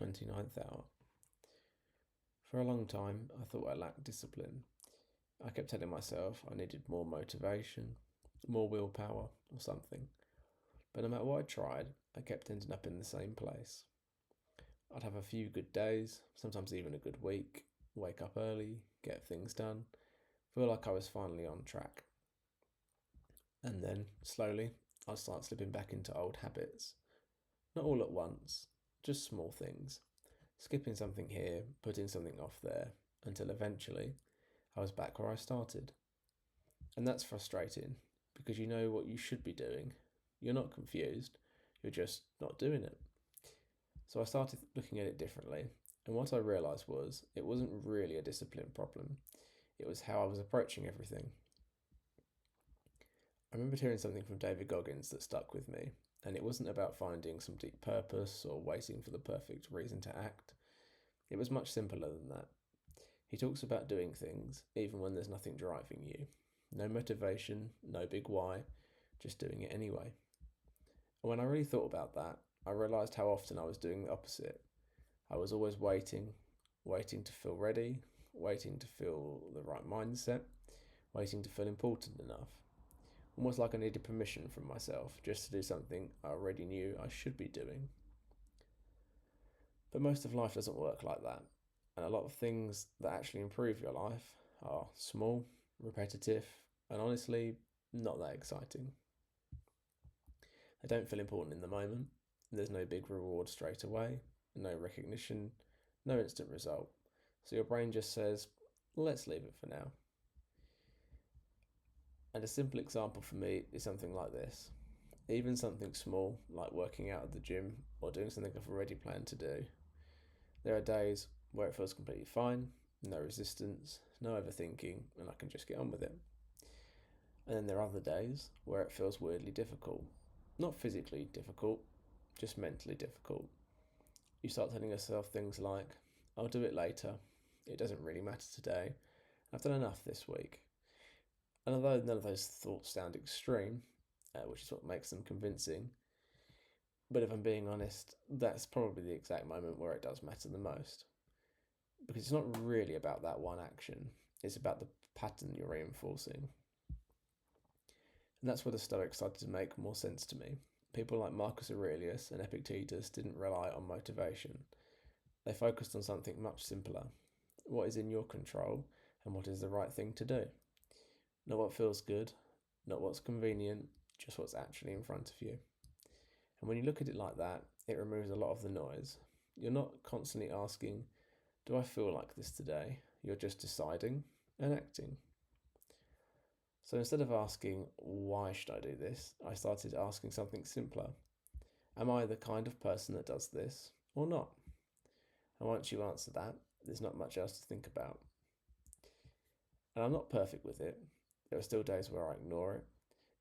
29th hour. For a long time, I thought I lacked discipline. I kept telling myself I needed more motivation, more willpower, or something. But no matter what I tried, I kept ending up in the same place. I'd have a few good days, sometimes even a good week, wake up early, get things done, feel like I was finally on track. And then, slowly, I'd start slipping back into old habits. Not all at once, just small things. Skipping something here, putting something off there, until eventually I was back where I started. And that's frustrating, because you know what you should be doing. You're not confused, you're just not doing it. So I started looking at it differently, and what I realised was it wasn't really a discipline problem, it was how I was approaching everything. I remembered hearing something from David Goggins that stuck with me, and it wasn't about finding some deep purpose or waiting for the perfect reason to act. It was much simpler than that. He talks about doing things even when there's nothing driving you. No motivation, no big why, just doing it anyway. And when I really thought about that, I realised how often I was doing the opposite. I was always waiting to feel ready, waiting to feel the right mindset, waiting to feel important enough. Almost like I needed permission from myself just to do something I already knew I should be doing. But most of life doesn't work like that, and a lot of things that actually improve your life are small, repetitive, and honestly, not that exciting. They don't feel important in the moment, there's no big reward straight away, no recognition, no instant result, so your brain just says, let's leave it for now. And a simple example for me is something like this. Even something small, like working out at the gym or doing something I've already planned to do. There are days where it feels completely fine, no resistance, no overthinking, and I can just get on with it. And then there are other days where it feels weirdly difficult. Not physically difficult, just mentally difficult. You start telling yourself things like, I'll do it later, it doesn't really matter today, I've done enough this week. And although none of those thoughts sound extreme, which is what makes them convincing, but if I'm being honest, that's probably the exact moment where it does matter the most. Because it's not really about that one action, it's about the pattern you're reinforcing. And that's where the Stoics started to make more sense to me. People like Marcus Aurelius and Epictetus didn't rely on motivation. They focused on something much simpler. What is in your control and what is the right thing to do? Not what feels good, not what's convenient, just what's actually in front of you. And when you look at it like that, it removes a lot of the noise. You're not constantly asking, do I feel like this today? You're just deciding and acting. So instead of asking, why should I do this? I started asking something simpler. Am I the kind of person that does this or not? And once you answer that, there's not much else to think about. And I'm not perfect with it. There are still days where I ignore it,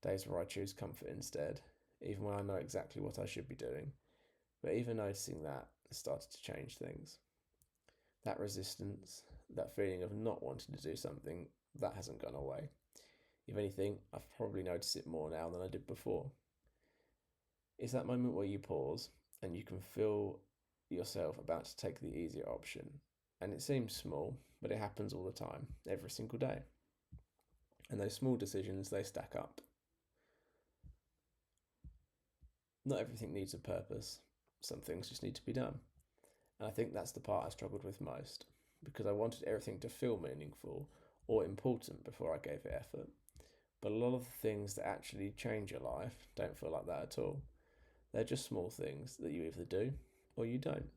days where I choose comfort instead, even when I know exactly what I should be doing. But even noticing that has started to change things. That resistance, that feeling of not wanting to do something, that hasn't gone away. If anything, I've probably noticed it more now than I did before. It's that moment where you pause and you can feel yourself about to take the easier option. And it seems small, but it happens all the time, every single day. And those small decisions, they stack up. Not everything needs a purpose. Some things just need to be done. And I think that's the part I struggled with most, because I wanted everything to feel meaningful or important before I gave it effort. But a lot of the things that actually change your life don't feel like that at all. They're just small things that you either do or you don't.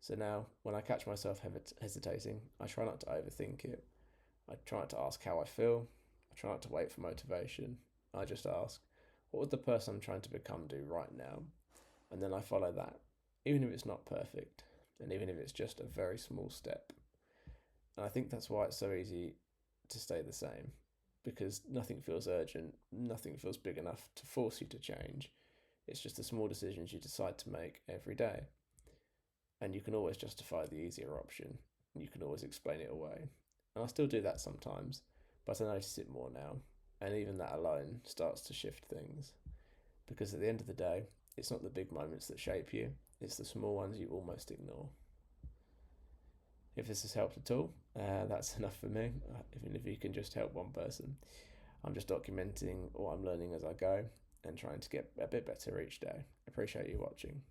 So now, when I catch myself hesitating, I try not to overthink it. I try not to ask how I feel. I try not to wait for motivation. I just ask, what would the person I'm trying to become do right now? And then I follow that, even if it's not perfect, and even if it's just a very small step. And I think that's why it's so easy to stay the same, because nothing feels urgent, nothing feels big enough to force you to change. It's just the small decisions you decide to make every day. And you can always justify the easier option. You can always explain it away. And I still do that sometimes, but I notice it more now. And even that alone starts to shift things. Because at the end of the day, It's not the big moments that shape you, it's the small ones you almost ignore. If this has helped at all, that's enough for me, even if you can just help one person. I'm just documenting what I'm learning as I go and trying to get a bit better each day. Appreciate you watching.